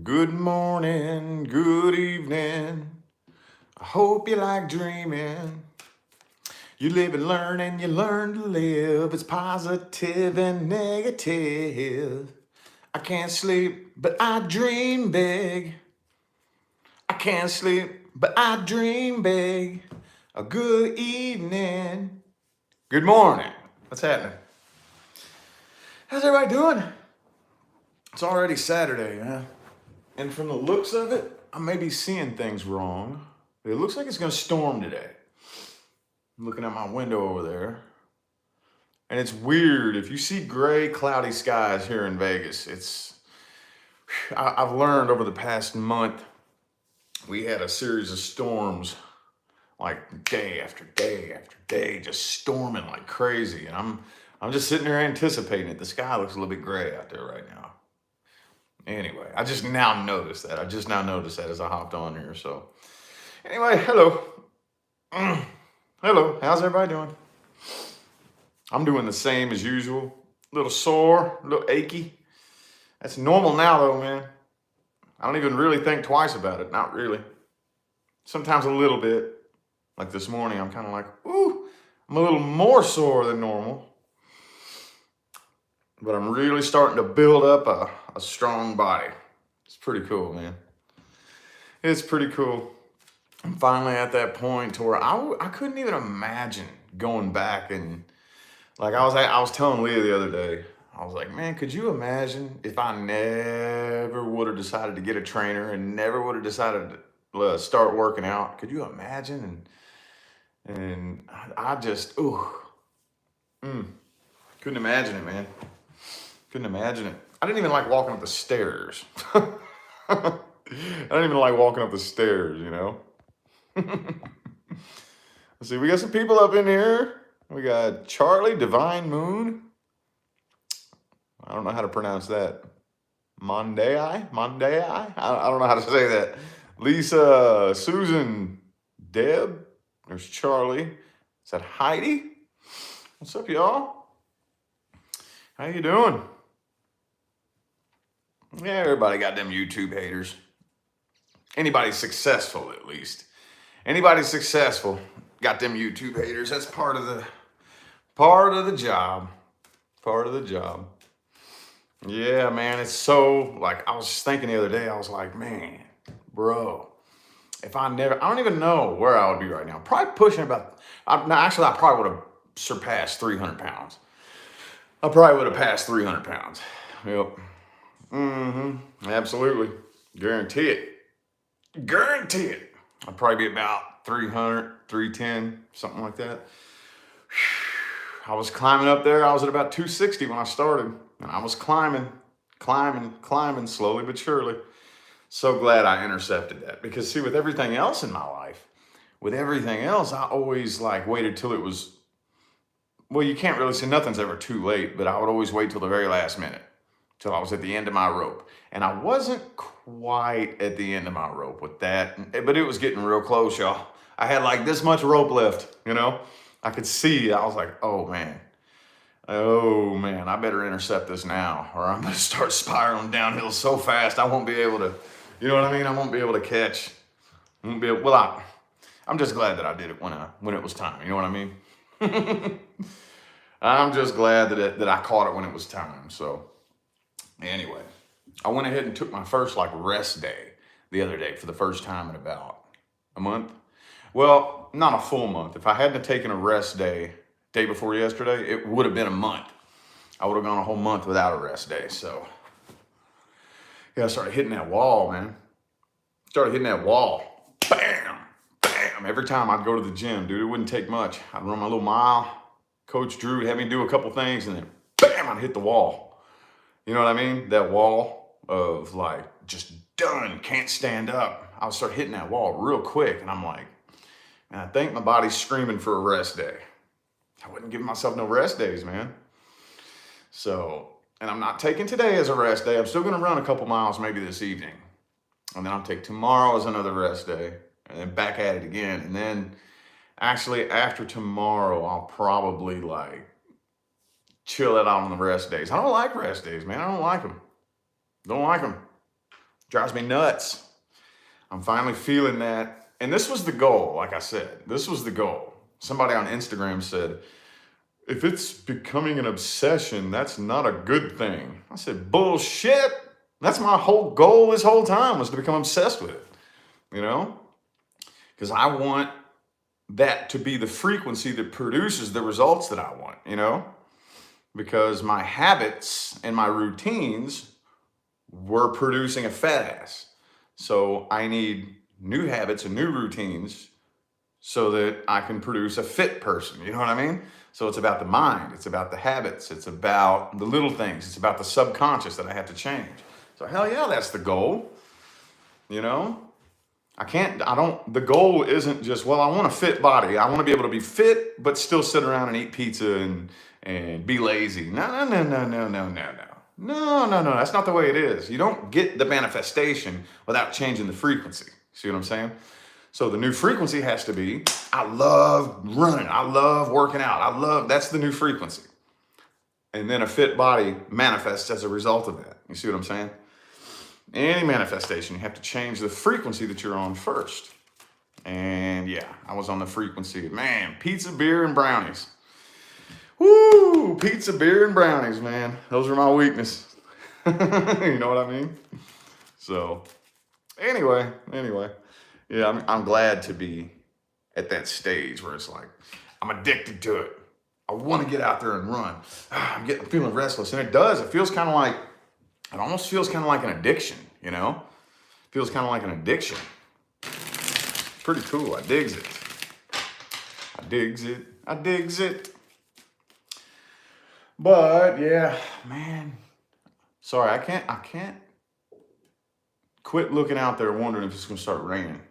Good morning, good evening. I hope you like dreaming. You live and learn and you learn to live. It's positive and negative. I can't sleep, but I dream big. I can't sleep, but I dream big. A good evening. Good morning. What's happening? How's everybody doing? It's already Saturday, huh? And from the looks of it, I may be seeing things wrong. But it looks like it's going to storm today. I'm looking out my window over there. And it's weird. If you see gray, cloudy skies here in Vegas, I've learned over the past month, we had a series of storms, like day after day after day, just storming like crazy. And I'm just sitting there anticipating it. The sky looks a little bit gray out there right now. Anyway, I just now noticed that. As I hopped on here. So anyway, hello. Hello, how's everybody doing? I'm doing the same as usual. A little sore, a little achy. That's normal now though, man. I don't even really think twice about it. Not really. Sometimes a little bit. Like this morning, I'm kind of like, ooh, I'm a little more sore than normal. But I'm really starting to build up a strong body. It's pretty cool, man. It's pretty cool. I'm finally at that point to where I couldn't even imagine going back and like I was telling Leah the other day, I was like, man, could you imagine if I never would have decided to get a trainer and never would have decided to start working out? Could you imagine? And I just, couldn't imagine it, man. Couldn't imagine it. I didn't even like walking up the stairs. I didn't even like walking up the stairs, you know? Let's see, we got some people up in here. We got Charlie, Divine Moon. I don't know how to pronounce that. Mondai? I don't know how to say that. Lisa, Susan, Deb. There's Charlie. Is that Heidi? What's up, y'all? How you doing? Yeah, everybody got them YouTube haters. Anybody successful, at least. Anybody successful got them YouTube haters. That's part of the job. Part of the job. Yeah, man, it's so, like, I was just thinking the other day, I was like, man, bro, if I don't even know where I would be right now. Probably pushing about, I probably would have surpassed 300 pounds. I probably would have passed 300 pounds. Yep. Absolutely. Guarantee it. Guarantee it. I'd probably be about 300, 310, something like that. I was climbing up there. I was at about 260 when I started. And I was climbing slowly but surely. So glad I intercepted that. Because see, with everything else in my life, I always like waited till it was, well, you can't really say nothing's ever too late, but I would always wait till the very last minute, till I was at the end of my rope. And I wasn't quite at the end of my rope with that, but it was getting real close, y'all. I had like this much rope left, you know? I could see, I was like, oh man, I better intercept this now, or I'm gonna start spiraling downhill so fast I won't be able to, you know what I mean? I won't be able to catch. I'm just glad that I did it when it was time, you know what I mean? I'm just glad that I caught it when it was time. So anyway, I went ahead and took my first like rest day the other day for the first time in about a month. Well, not a full month. If I hadn't taken a rest day before yesterday, it would have been a month. I would have gone a whole month without a rest day. So yeah, I started hitting that wall, man. Bam, bam. Every time I'd go to the gym, dude, it wouldn't take much. I'd run my little mile. Coach Drew would have me do a couple things and then bam, I'd hit the wall. You know what I mean? That wall of like just done, can't stand up. I would start hitting that wall real quick and I'm like, man, I think my body's screaming for a rest day. I wasn't giving myself no rest days, man. So, and I'm not taking today as a rest day. I'm still gonna run a couple miles maybe this evening. And then I'll take tomorrow as another rest day and then back at it again. And then actually after tomorrow, I'll probably like chill it out on the rest days. I don't like rest days, man. I don't like them. Don't like them. Drives me nuts. I'm finally feeling that. And this was the goal, like I said. This was the goal. Somebody on Instagram said, if it's becoming an obsession, that's not a good thing. I said, bullshit. That's my whole goal this whole time, was to become obsessed with it, you know? Because I want that to be the frequency that produces the results that I want, you know? Because my habits and my routines were producing a fat ass. So I need new habits and new routines so that I can produce a fit person. You know what I mean? So it's about the mind. It's about the habits. It's about the little things. It's about the subconscious that I have to change. So hell yeah, that's the goal. You know? The goal isn't just, well, I want a fit body. I want to be able to be fit, but still sit around and eat pizza and be lazy. No. No. That's not the way it is. You don't get the manifestation without changing the frequency. See what I'm saying? So the new frequency has to be, I love running. I love working out. That's the new frequency. And then a fit body manifests as a result of that. You see what I'm saying? Any manifestation, you have to change the frequency that you're on first. And yeah, I was on the frequency of, man, pizza, beer, and brownies. Woo! Pizza, beer, and brownies, man. Those are my weakness. You know what I mean? So, anyway. Yeah, I'm glad to be at that stage where it's like, I'm addicted to it. I want to get out there and run. I'm feeling restless. And it does. It almost feels kind of like an addiction, you know? Feels kind of like an addiction. It's pretty cool. I digs it. But yeah, man. Sorry, I can't quit looking out there wondering if it's gonna start raining.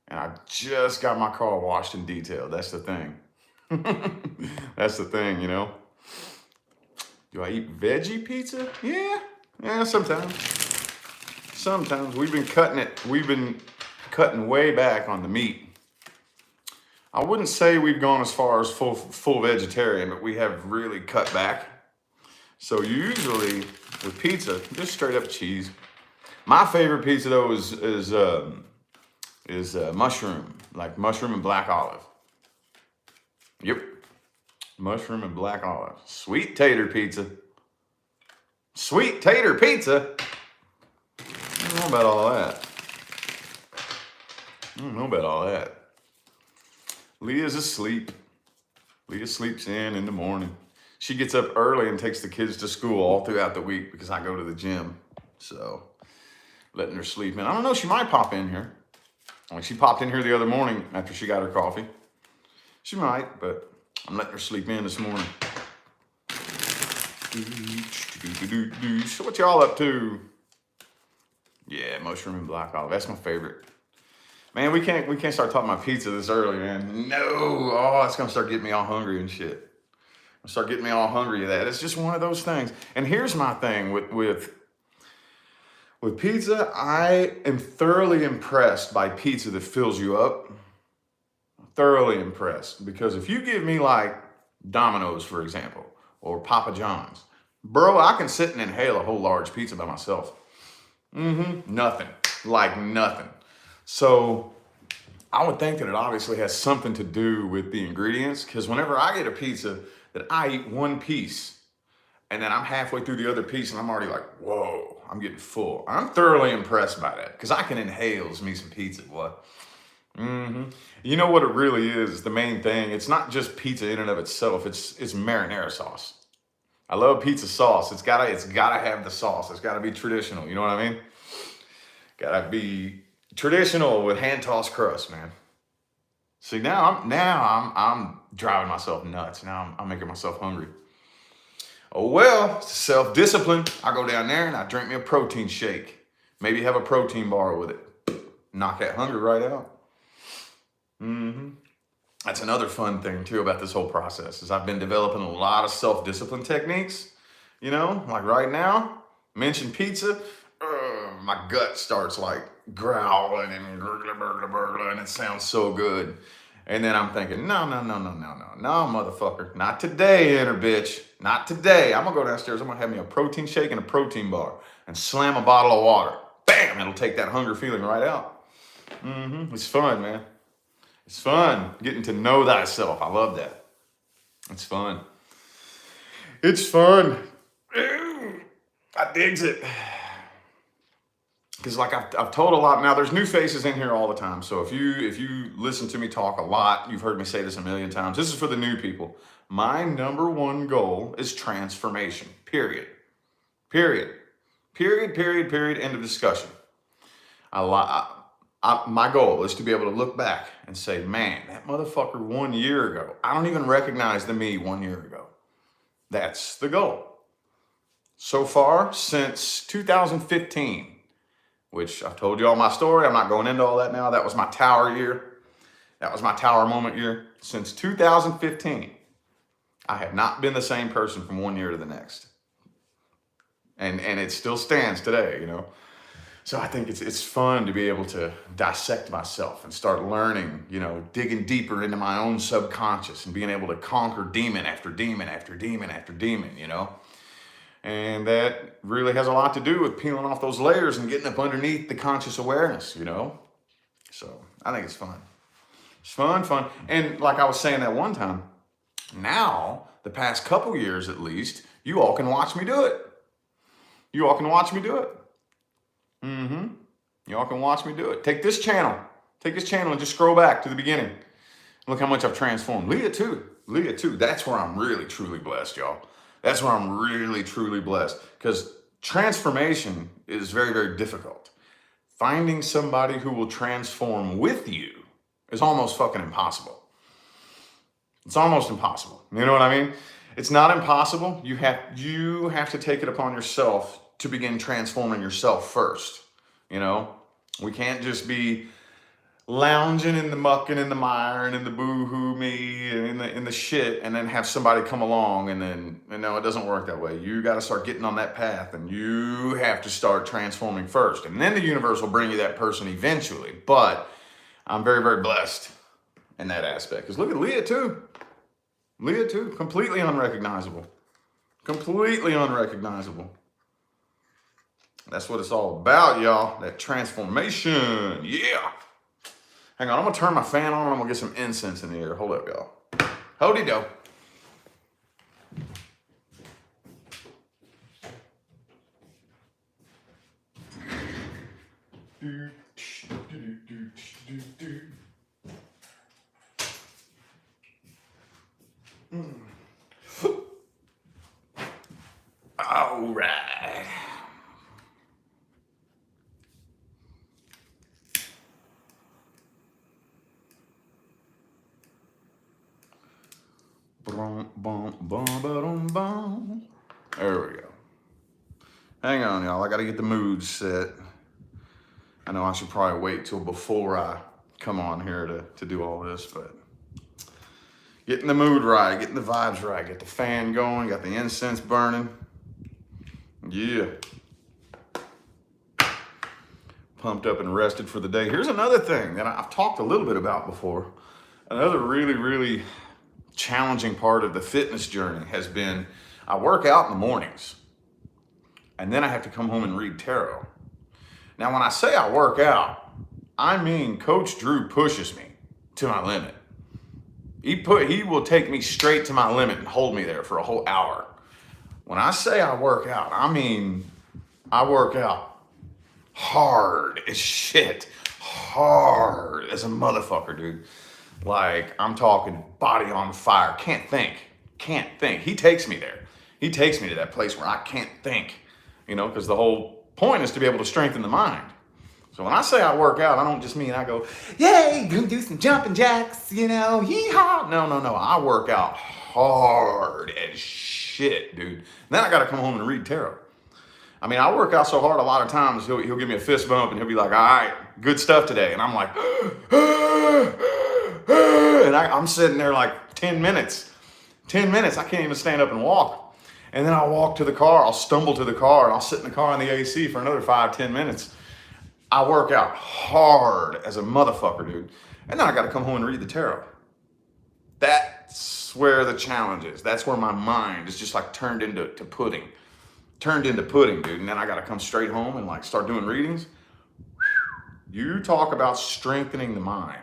And I just got my car washed and detailed. That's the thing. That's the thing, you know? Do I eat veggie pizza? Yeah, sometimes. We've been cutting way back on the meat. I wouldn't say we've gone as far as full vegetarian, but we have really cut back. So usually with pizza, just straight up cheese. My favorite pizza though is mushroom, like mushroom and black olive. Yep, mushroom and black olive. Sweet tater pizza. I don't know about all that. Leah's asleep. Leah sleeps in the morning. She gets up early and takes the kids to school all throughout the week because I go to the gym. So letting her sleep in. I don't know, she might pop in here. Like she popped in here the other morning after she got her coffee. She might, but I'm letting her sleep in this morning. So what y'all up to? Yeah, mushroom and black olive. That's my favorite. Man, we can't start talking about pizza this early, man. No. Oh, it's gonna start getting me all hungry and shit. Start getting me all hungry of that. It's just one of those things. And here's my thing with pizza. I am thoroughly impressed by pizza that fills you up. Thoroughly impressed. Because if you give me like Domino's, for example, or Papa John's, bro, I can sit and inhale a whole large pizza by myself. Nothing. Like nothing. So I would think that it obviously has something to do with the ingredients, because whenever I get a pizza that I eat one piece and then I'm halfway through the other piece and I'm already like, whoa, I'm getting full. I'm thoroughly impressed by that because I can inhale me some pizza, boy. You know what it really is, the main thing? It's not just pizza in and of itself. It's marinara sauce. I love pizza sauce. It's gotta have the sauce. It's gotta be traditional. You know what I mean? Gotta be traditional with hand tossed crust, man. See, now I'm driving myself nuts. Now I'm making myself hungry. Oh well, self-discipline. I go down there and I drink me a protein shake. Maybe have a protein bar with it. Knock that hunger right out. That's another fun thing too about this whole process is I've been developing a lot of self-discipline techniques. You know, like right now, mention pizza, my gut starts like growling and gurgling, and it sounds so good. And then I'm thinking, no, motherfucker, not today, inner bitch, not today. I'm gonna go downstairs. I'm gonna have me a protein shake and a protein bar, and slam a bottle of water. bam, it'll take that hunger feeling right out. It's fun, man. It's fun getting to know thyself. I love that. It's fun. It's fun. I digs it. Because like I've told a lot, now there's new faces in here all the time. So if you listen to me talk a lot, you've heard me say this a million times. This is for the new people. My number one goal is transformation, period. Period. Period, period, period, end of discussion. My goal is to be able to look back and say, man, that motherfucker 1 year ago, I don't even recognize the me 1 year ago. That's the goal. So far, since 2015, which I've told you all my story. I'm not going into all that now. That was my tower year. That was my tower moment year. Since 2015, I have not been the same person from 1 year to the next. And it still stands today, you know. So I think it's fun to be able to dissect myself and start learning, you know, digging deeper into my own subconscious and being able to conquer demon after demon after demon after demon, you know. And that really has a lot to do with peeling off those layers and getting up underneath the conscious awareness, you know? So I think it's fun. It's fun. And like I was saying that one time, now, the past couple years at least, you all can watch me do it. You all can watch me do it. You all can watch me do it. Take this channel and just scroll back to the beginning. Look how much I've transformed. Leah too. That's where I'm really, truly blessed, y'all. That's where I'm really, truly blessed. Because transformation is very, very difficult. Finding somebody who will transform with you is almost fucking impossible. It's almost impossible. You know what I mean? It's not impossible. You have to take it upon yourself to begin transforming yourself first. You know? We can't just be lounging in the muck and in the mire and in the boo-hoo me and in the shit and then have somebody come along and then, you know, it doesn't work that way. You got to start getting on that path and you have to start transforming first. And then the universe will bring you that person eventually. But I'm very, very blessed in that aspect. Because look at Leah too. Completely unrecognizable. That's what it's all about, y'all. That transformation. Yeah. Hang on, I'm gonna turn my fan on and I'm gonna get some incense in the air. Hold up, y'all. Howdy-do. All right. There we go. Hang on, y'all. I got to get the mood set. I know I should probably wait till before I come on here to do all this, but getting the mood right, getting the vibes right, get the fan going, got the incense burning. Yeah. Pumped up and rested for the day. Here's another thing that I've talked a little bit about before. Another really, really challenging part of the fitness journey has been I work out in the mornings and then I have to come home and read tarot. Now, when I say I work out, I mean Coach Drew pushes me to my limit. He will take me straight to my limit and hold me there for a whole hour. When I say I work out, I mean I work out hard as shit. Hard as a motherfucker, dude. Like, I'm talking body on fire. Can't think. He takes me there. He takes me to that place where I can't think. You know, because the whole point is to be able to strengthen the mind. So when I say I work out, I don't just mean I go, yay, go do some jumping jacks, you know, hee-haw. No. I work out hard as shit, dude. And then I got to come home and read tarot. I mean, I work out so hard a lot of times, he'll give me a fist bump and he'll be like, all right, good stuff today. And I'm like, and I'm sitting there like 10 minutes. 10 minutes, I can't even stand up and walk. And then I'll walk to the car, I'll stumble to the car, and I'll sit in the car in the AC for another 5-10 minutes. I work out hard as a motherfucker, dude. And then I got to come home and read the tarot. That's where the challenge is. That's where my mind is just like turned into pudding. turned into pudding, dude. And then I got to come straight home and like start doing readings. You talk about strengthening the mind.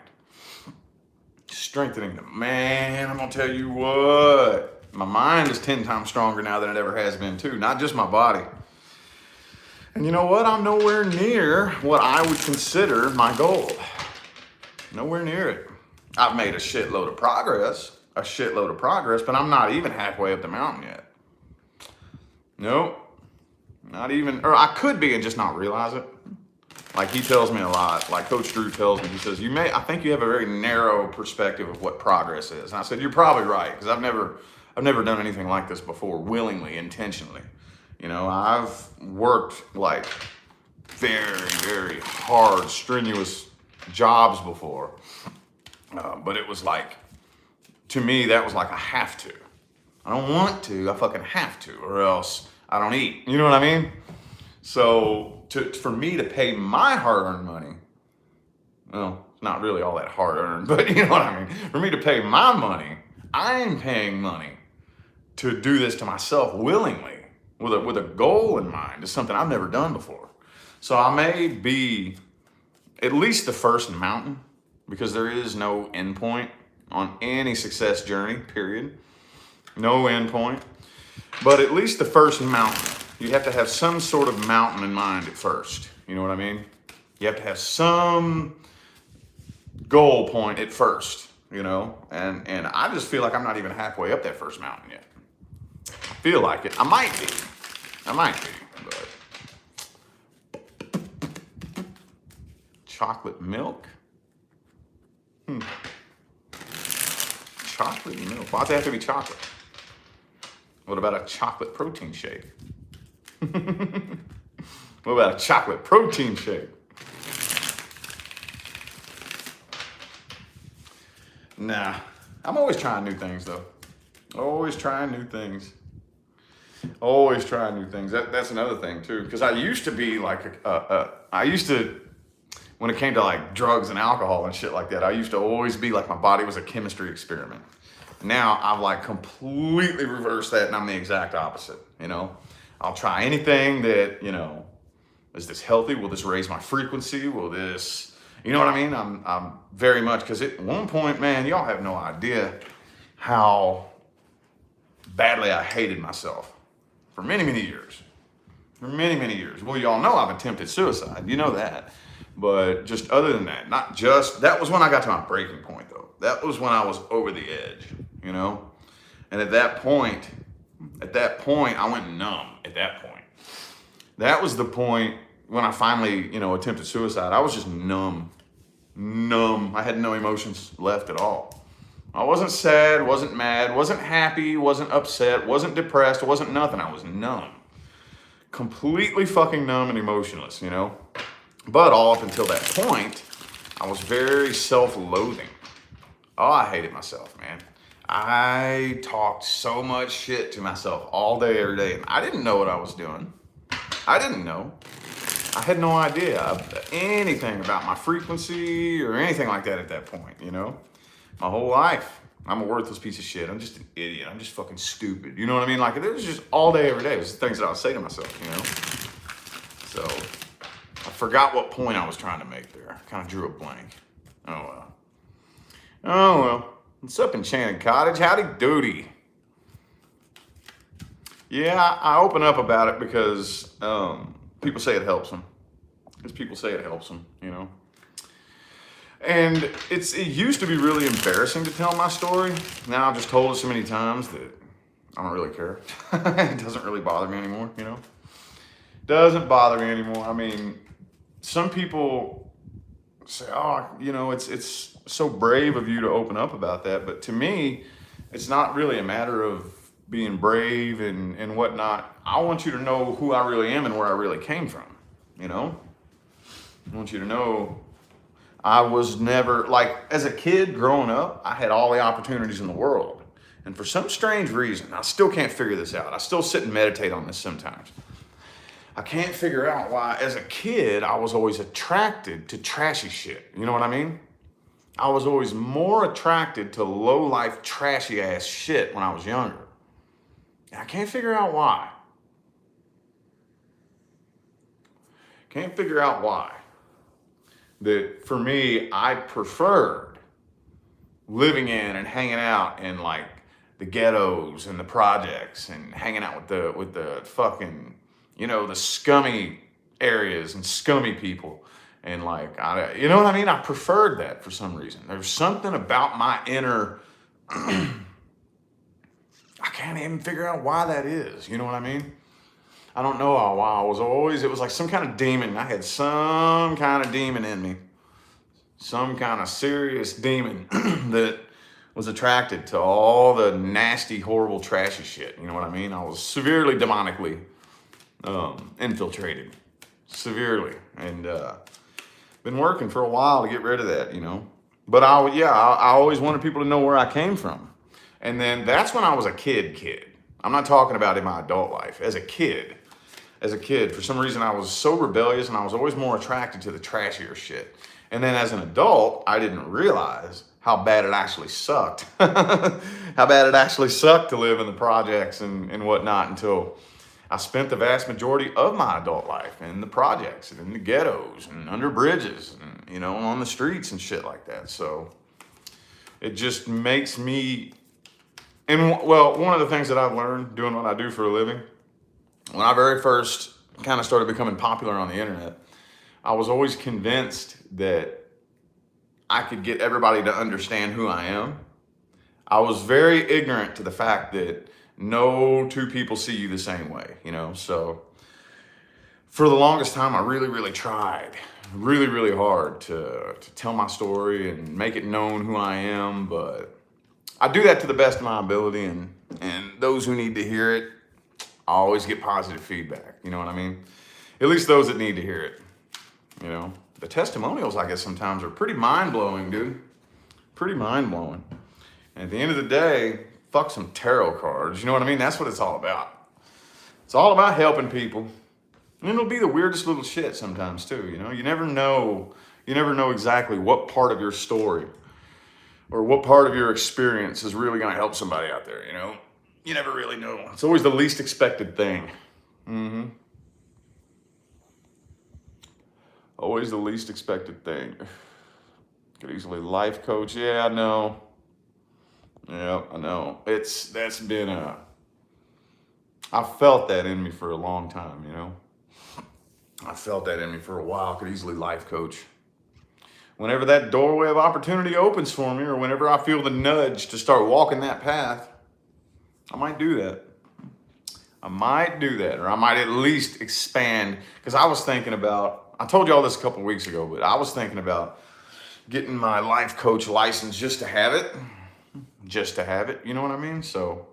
Strengthening the man, I'm gonna tell you what. My mind is 10 times stronger now than it ever has been too, not just my body. And you know what? I'm nowhere near what I would consider my goal. Nowhere near it. I've made a shitload of progress, but I'm not even halfway up the mountain yet. Nope. Not even, or I could be and just not realize it. Like he tells me a lot, like Coach Drew tells me, he says, I think you have a very narrow perspective of what progress is. And I said, you're probably right, because I've never done anything like this before, willingly, intentionally. You know, I've worked like very, very hard, strenuous jobs before. But it was like, to me, that was like I have to. I don't want to, I fucking have to, or else I don't eat. You know what I mean? So for me to pay my hard-earned money, well, it's not really all that hard-earned, but you know what I mean? For me to pay my money, I'm paying money to do this to myself willingly, with a goal in mind. It's something I've never done before. So I may be at least the first mountain, because there is no end point on any success journey, period. No end point. But at least the first mountain. You have to have some sort of mountain in mind at first. You know what I mean? You have to have some goal point at first, you know? And I just feel like I'm not even halfway up that first mountain yet. I feel like it. I might be, but chocolate milk? Chocolate milk? Why does it have to be chocolate? What about a chocolate protein shake? What about a chocolate protein shake? Nah, I'm always trying new things though. Always trying new things. Always trying new things. That's another thing too. Because I used to be like, when it came to like drugs and alcohol and shit like that, I used to always be like my body was a chemistry experiment. Now I've like completely reversed that and I'm the exact opposite, you know? I'll try anything that, you know, is this healthy? Will this raise my frequency? Will this, you know what I mean? I'm very much, because at one point, man, y'all have no idea how badly I hated myself for many, many years. For many, many years. Well, y'all know I've attempted suicide. You know that. But just other than that, not just, that was when I got to my breaking point though. That was when I was over the edge, you know? And at that point, I went numb at that point. That was the point when I finally, you know, attempted suicide. I was just numb. I had no emotions left at all. I wasn't sad, wasn't mad, wasn't happy, wasn't upset, wasn't depressed, wasn't nothing. I was numb. Completely fucking numb and emotionless, you know? But all up until that point, I was very self-loathing. Oh, I hated myself, man. I talked so much shit to myself all day, every day, and I didn't know what I was doing. I didn't know. I had no idea anything about my frequency or anything like that at that point, you know? My whole life, I'm a worthless piece of shit. I'm just an idiot. I'm just fucking stupid. You know what I mean? Like, it was just all day, every day. It was the things that I would say to myself, you know? So, I forgot what point I was trying to make there. I kind of drew a blank. Oh, well. Oh, well. What's up, Enchanted Cottage? Howdy doody. Yeah, I open up about it because people say it helps them. You know? And it used to be really embarrassing to tell my story. Now I've just told it so many times that I don't really care. It doesn't really bother me anymore, you know? Doesn't bother me anymore. I mean, some people say, oh, you know, it's so brave of you to open up about that. But to me, it's not really a matter of being brave and whatnot. I want you to know who I really am and where I really came from, you know? I want you to know I was never, like, as a kid growing up, I had all the opportunities in the world. And for some strange reason, I still can't figure this out. I still sit and meditate on this sometimes. I can't figure out why, as a kid, I was always attracted to trashy shit. You know what I mean? I was always more attracted to low-life, trashy-ass shit when I was younger. And I can't figure out why. Can't figure out why. That for me, I preferred living in and hanging out in like the ghettos and the projects and hanging out with the fucking, you know, the scummy areas and scummy people. And like, you know what I mean? I preferred that for some reason. There's something about my inner, I can't even figure out why that is. You know what I mean? I don't know why. It was like some kind of demon. I had some kind of demon in me. Some kind of serious demon that was attracted to all the nasty, horrible, trashy shit. You know what I mean? I was severely demonically infiltrated. Severely. And been working for a while to get rid of that, you know. But I always wanted people to know where I came from. And then that's when I was a kid. I'm not talking about in my adult life. As a kid, for some reason I was so rebellious and I was always more attracted to the trashier shit. And then as an adult, I didn't realize how bad it actually sucked. How bad it actually sucked to live in the projects and whatnot until I spent the vast majority of my adult life in the projects and in the ghettos and under bridges and, you know, on the streets and shit like that. So it just makes me, and well, one of the things that I've learned doing what I do for a living, when I very first kind of started becoming popular on the internet, I was always convinced that I could get everybody to understand who I am. I was very ignorant to the fact that no two people see you the same way, you know? So for the longest time, I really tried really hard to tell my story and make it known who I am. But I do that to the best of my ability, and those who need to hear it, I always get positive feedback. You know what I mean? At least those that need to hear it, you know? The testimonials, I guess, sometimes are pretty mind-blowing, dude. Pretty mind-blowing. And at the end of the day, fuck some tarot cards. You know what I mean? That's what it's all about. It's all about helping people. And it'll be the weirdest little shit sometimes, too, you know? You never know exactly what part of your story or what part of your experience is really going to help somebody out there, you know? You never really know. It's always the least expected thing. Always the least expected thing. Could easily life coach. Yeah, I know. Yeah, I know. That's been I felt that in me for a long time, you know. I felt that in me for a while. Could easily life coach. Whenever that doorway of opportunity opens for me, or whenever I feel the nudge to start walking that path, I might do that. Or I might at least expand, because I was thinking about, I told you all this a couple weeks ago, but I was thinking about getting my life coach license just to have it, you know what I mean? So,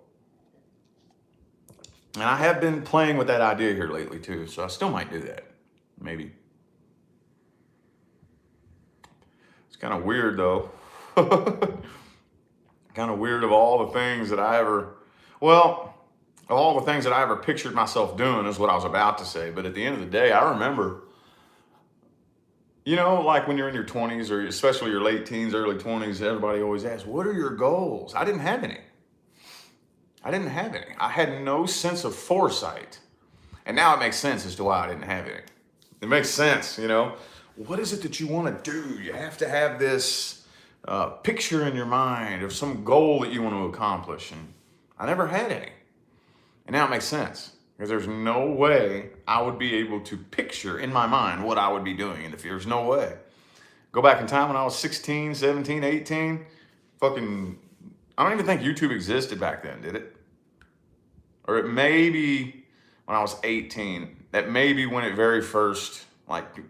and I have been playing with that idea here lately too, so I still might do that, maybe. It's kind of weird though. Kind of weird of all the things that I ever pictured myself doing is what I was about to say. But at the end of the day, I remember, you know, like when you're in your 20s or especially your late teens, early 20s, everybody always asks, what are your goals? I didn't have any. I had no sense of foresight. And now it makes sense as to why I didn't have any. It makes sense, you know. What is it that you want to do? You have to have this picture in your mind of some goal that you want to accomplish. And I never had any. And now it makes sense. Because there's no way I would be able to picture in my mind what I would be doing in the future. There's no way. Go back in time when I was 16, 17, 18. Fucking, I don't even think YouTube existed back then, did it? Or it may be when I was 18. That may be when it very first,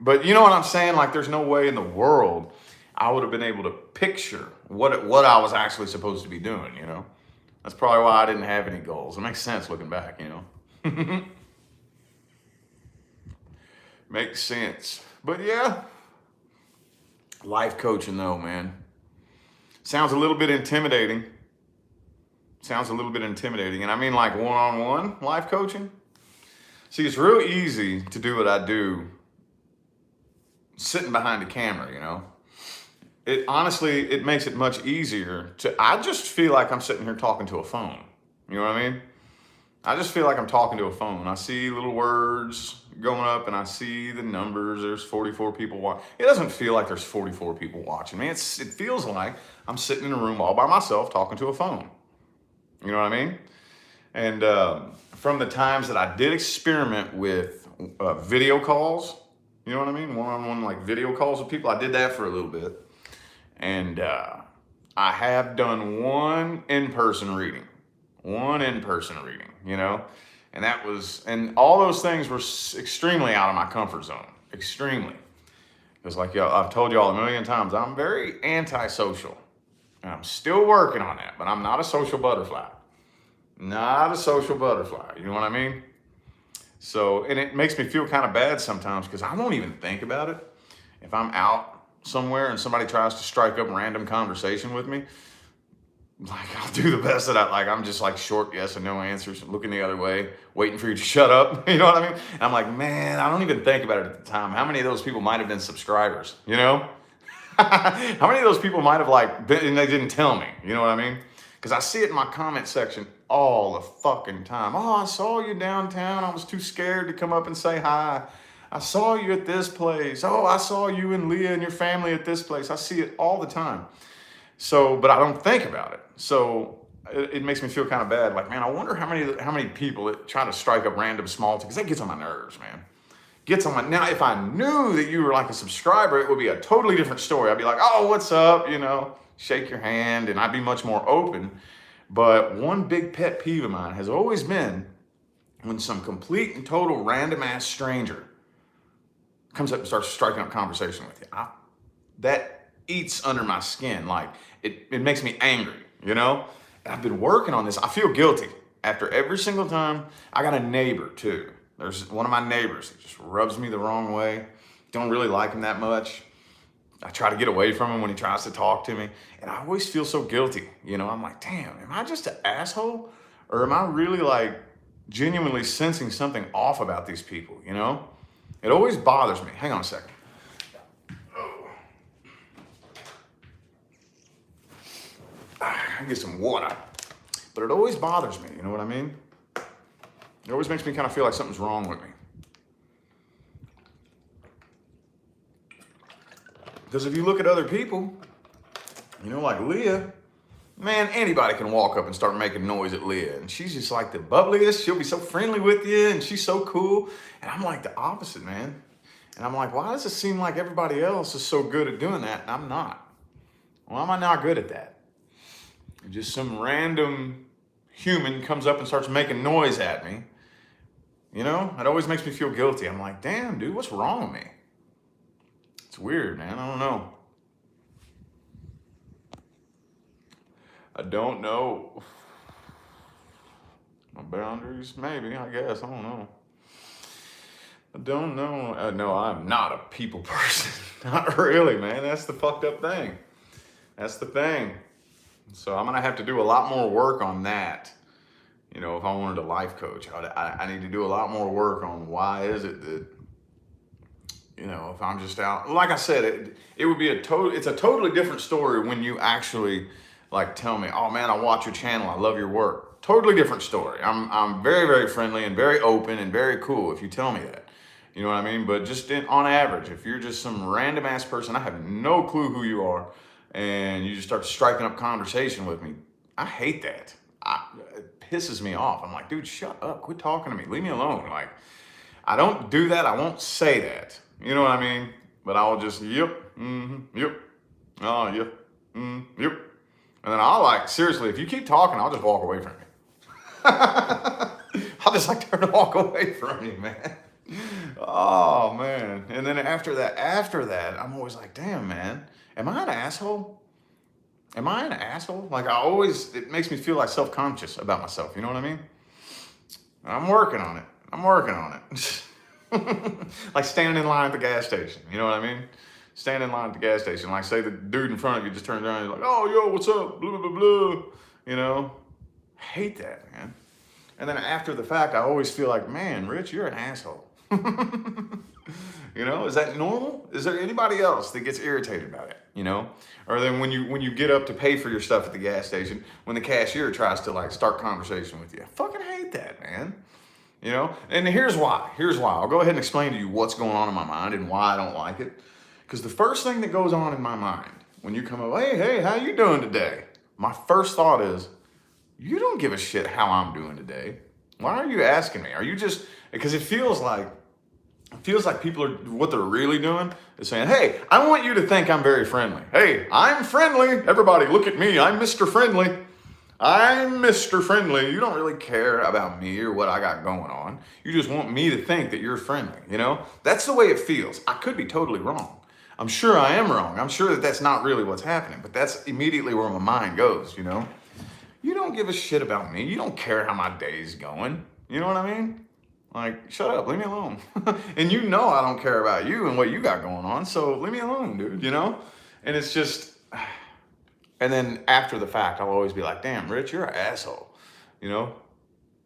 but you know what I'm saying? Like, there's no way in the world I would have been able to picture what I was actually supposed to be doing, you know? That's probably why I didn't have any goals. It makes sense looking back, you know? Makes sense. But yeah, life coaching though, man. Sounds a little bit intimidating. And I mean like one-on-one life coaching. See, it's real easy to do what I do sitting behind a camera, you know. It makes it much easier I just feel like I'm sitting here talking to a phone. You know what I mean? I just feel like I'm talking to a phone. I see little words going up and I see the numbers. There's 44 people watching. It doesn't feel like there's 44 people watching me. It feels like I'm sitting in a room all by myself talking to a phone. You know what I mean? And from the times that I did experiment with video calls, you know what I mean? One-on-one like video calls with people. I did that for a little bit. And I have done one in-person reading, you know? And and all those things were extremely out of my comfort zone, extremely. Because like I've told y'all a million times, I'm very antisocial. And I'm still working on that, but I'm not a social butterfly. Not a social butterfly, you know what I mean? So, and it makes me feel kind of bad sometimes because I won't even think about it. If I'm out somewhere and somebody tries to strike up random conversation with me, like I'll do the best that I'm just like short yes and no answers, looking the other way, waiting for you to shut up. You know what I mean? And I'm like, man, I don't even think about it at the time. How many of those people might have been subscribers, you know? How many of those people might have been, and they didn't tell me, you know what I mean? Because I see it in my comment section all the fucking time. Oh, I saw you downtown. I was too scared to come up and say hi. I saw you at this place. Oh, I saw you and Leah and your family at this place. I see it all the time. So, but I don't think about it. So it makes me feel kind of bad. Like, man, I wonder how many people that try to strike up random small talk, because that gets on my nerves, man. Now, if I knew that you were like a subscriber, it would be a totally different story. I'd be like, oh, what's up? You know, shake your hand, and I'd be much more open. But one big pet peeve of mine has always been when some complete and total random ass stranger comes up and starts striking up conversation with you. That eats under my skin. Like it makes me angry, you know? And I've been working on this. I feel guilty after every single time. I got a neighbor too. There's one of my neighbors that just rubs me the wrong way. Don't really like him that much. I try to get away from him when he tries to talk to me. And I always feel so guilty. You know, I'm like, damn, am I just an asshole? Or am I really like genuinely sensing something off about these people, you know? It always bothers me. Hang on a second. Oh. I can get some water. But it always bothers me, you know what I mean? It always makes me kind of feel like something's wrong with me. Because if you look at other people, you know, like Leah, man, anybody can walk up and start making noise at Leah. And she's just like the bubbliest. She'll be so friendly with you and she's so cool. And I'm like the opposite, man. And I'm like, why does it seem like everybody else is so good at doing that and I'm not? Why am I not good at that? Just some random human comes up and starts making noise at me. You know, it always makes me feel guilty. I'm like, damn, dude, what's wrong with me? It's weird, man. I don't know. I don't know. My boundaries, maybe, I guess. I don't know. I don't know. No, I'm not a people person. Not really, man. That's the fucked up thing. That's the thing. So I'm going to have to do a lot more work on that. You know, if I wanted a life coach, I need to do a lot more work on why is it that, you know, if I'm just out, like I said, it would be it's a totally different story when you actually like tell me, oh man, I watch your channel, I love your work. Totally different story. I'm very, very friendly and very open and very cool if you tell me that. You know what I mean? But just on average, if you're just some random ass person, I have no clue who you are, and you just start striking up conversation with me, I hate that. It pisses me off. I'm like, dude, shut up. Quit talking to me. Leave me alone. Like, I don't do that. I won't say that. You know what I mean? But I'll just, yep, yep, oh, yep, yep. And then I'll seriously, if you keep talking, I'll just walk away from you. I'll just turn and walk away from you, man. Oh, man. And then after that, I'm always like, damn, man, am I an asshole? Am I an asshole? Like it makes me feel like self-conscious about myself. You know what I mean? I'm working on it. Like standing in line at the gas station. You know what I mean? Standing in line at the gas station. Like say the dude in front of you just turns around and he's like, oh, yo, what's up? Blah, blah, blah, blah. You know? I hate that, man. And then after the fact, I always feel like, man, Rich, you're an asshole. You know, is that normal? Is there anybody else that gets irritated by it? You know, or then when you get up to pay for your stuff at the gas station, when the cashier tries to start conversation with you, I fucking hate get that, man. You know, and here's why. I'll go ahead and explain to you what's going on in my mind and why I don't like it. Because the first thing that goes on in my mind when you come up, hey, how you doing today? My first thought is, you don't give a shit how I'm doing today. Why are you asking me? Are you just, because it feels like people are, what they're really doing is saying, hey, I want you to think I'm very friendly. Hey, I'm friendly. Everybody look at me. I'm Mr. Friendly. I'm Mr. Friendly. You don't really care about me or what I got going on. You just want me to think that you're friendly, you know? That's the way it feels. I could be totally wrong. I'm sure I am wrong. I'm sure that that's not really what's happening, but that's immediately where my mind goes, you know? You don't give a shit about me. You don't care how my day's going. You know what I mean? Like, shut up, leave me alone. And you know I don't care about you and what you got going on, so leave me alone, dude, you know? And it's just... And then after the fact, I'll always be like, damn, Rich, you're an asshole. You know?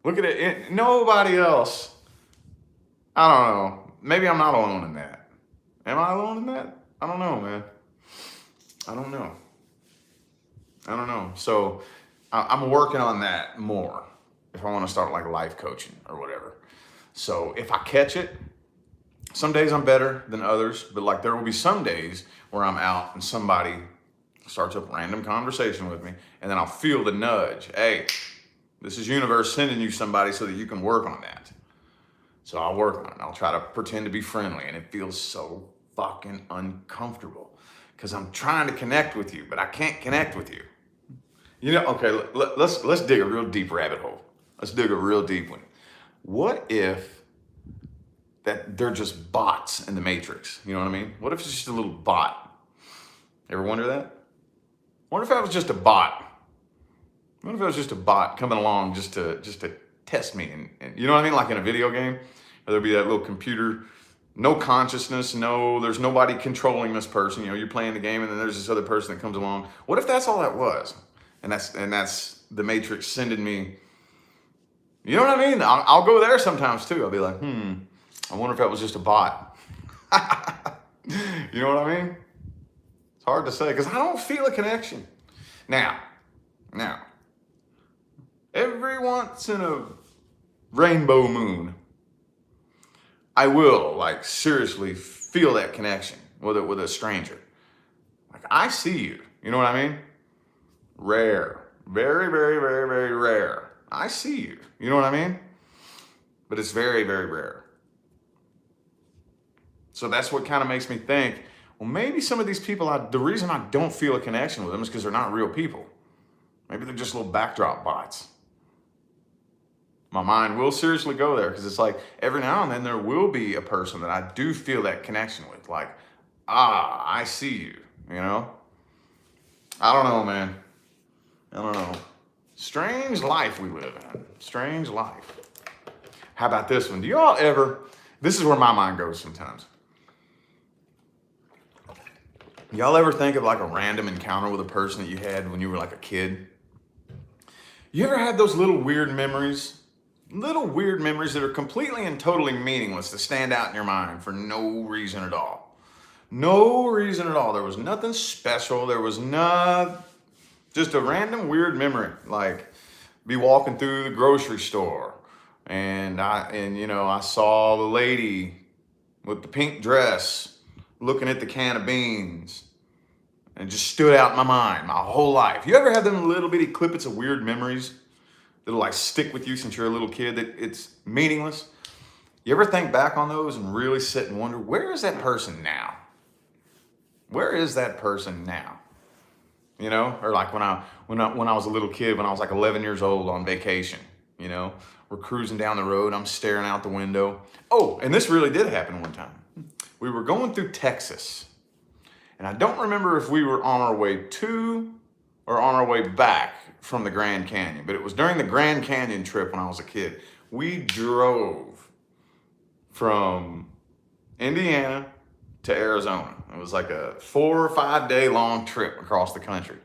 Look at it. Nobody else. I don't know. Maybe I'm not alone in that. Am I alone in that? I don't know, man. I don't know. So I'm working on that more if I want to start like life coaching or whatever. So if I catch it, some days I'm better than others, but like there will be some days where I'm out and somebody starts a random conversation with me, and then I'll feel the nudge. Hey, this is universe sending you somebody so that you can work on that. So I'll work on it. I'll try to pretend to be friendly, and it feels so fucking uncomfortable because I'm trying to connect with you, but I can't connect with you. You know, okay, let's dig a real deep rabbit hole. Let's dig a real deep one. What if that they're just bots in the Matrix? You know what I mean? What if it's just a little bot? Ever wonder that? What if I was just a bot? What if I was just a bot coming along just to test me? And you know what I mean? Like in a video game, there'll be that little computer, no consciousness, there's nobody controlling this person. You know, you're playing the game and then there's this other person that comes along. What if that's all that was? And that's the Matrix sending me. You know what I mean? I'll go there sometimes too. I'll be like, I wonder if that was just a bot. You know what I mean? It's hard to say because I don't feel a connection. Now, every once in a rainbow moon, I will like seriously feel that connection with a stranger. Like I see you. You know what I mean? Rare. Very, very, very, very rare. I see you. You know what I mean? But it's very, very rare. So that's what kind of makes me think, well, maybe some of these people, the reason I don't feel a connection with them is because they're not real people. Maybe they're just little backdrop bots. My mind will seriously go there because it's like every now and then there will be a person that I do feel that connection with. Like, I see you, you know? I don't know, man. I don't know. Strange life we live in. Strange life. How about this one? Do y'all ever, this is where my mind goes sometimes. Y'all ever think of like a random encounter with a person that you had when you were like a kid? You ever had those little weird memories? Little weird memories that are completely and totally meaningless that stand out in your mind for no reason at all. No reason at all. There was nothing special. There was just a random weird memory. Like be walking through the grocery store and I saw the lady with the pink dress looking at the can of beans, and it just stood out in my mind my whole life. You ever have them little bitty clippets of weird memories that'll like stick with you since you're a little kid that it's meaningless? You ever think back on those and really sit and wonder, where is that person now? Where is that person now? You know, or like when I was a little kid, when I was like 11 years old on vacation, you know, we're cruising down the road, I'm staring out the window. Oh, and this really did happen one time. We were going through Texas, and I don't remember if we were on our way to or on our way back from the Grand Canyon, but it was during the Grand Canyon trip when I was a kid. We drove from Indiana to Arizona. It was like a 4 or 5 day long trip across the country.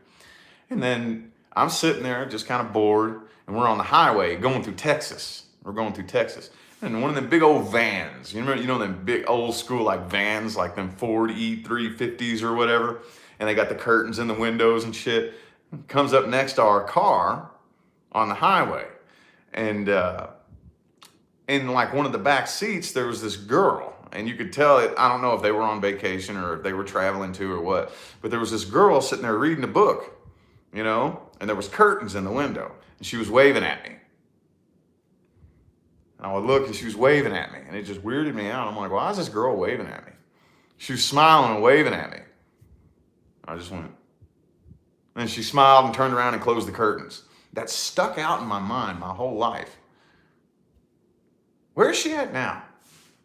And then I'm sitting there just kind of bored, and we're on the highway going through Texas. We're going through Texas. And one of them big old vans, you know them big old school like vans, like them Ford E350s or whatever, and they got the curtains in the windows and shit, comes up next to our car on the highway. And in like one of the back seats, there was this girl. And you could tell it, I don't know if they were on vacation or if they were traveling too or what, but there was this girl sitting there reading a book, you know, and there was curtains in the window and she was waving at me. And I would look and she was waving at me and it just weirded me out. I'm like, why is this girl waving at me? She was smiling and waving at me. I just went. And she smiled and turned around and closed the curtains. That stuck out in my mind my whole life. Where is she at now?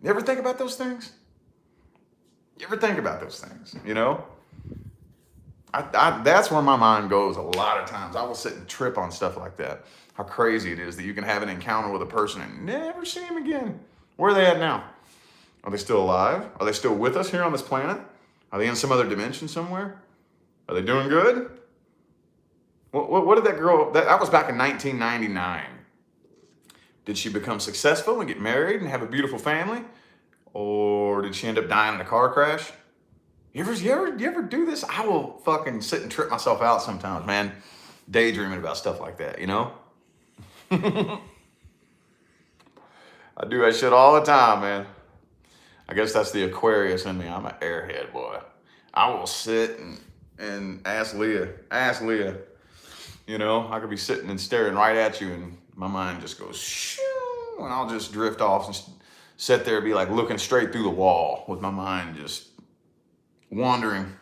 You ever think about those things? You ever think about those things, you know? That's where my mind goes a lot of times. I will sit and trip on stuff like that. How crazy it is that you can have an encounter with a person and never see them again. Where are they at now? Are they still alive? Are they still with us here on this planet? Are they in some other dimension somewhere? Are they doing good? What did that girl, that was back in 1999. Did she become successful and get married and have a beautiful family? Or did she end up dying in a car crash? You ever do this? I will fucking sit and trip myself out sometimes, man. Daydreaming about stuff like that, you know? I do that shit all the time, man. I guess that's the Aquarius in me. I'm an airhead, boy. I will sit and ask Leah. You know, I could be sitting and staring right at you and my mind just goes shoo, and I'll just drift off and sit there and be like looking straight through the wall with my mind just wandering.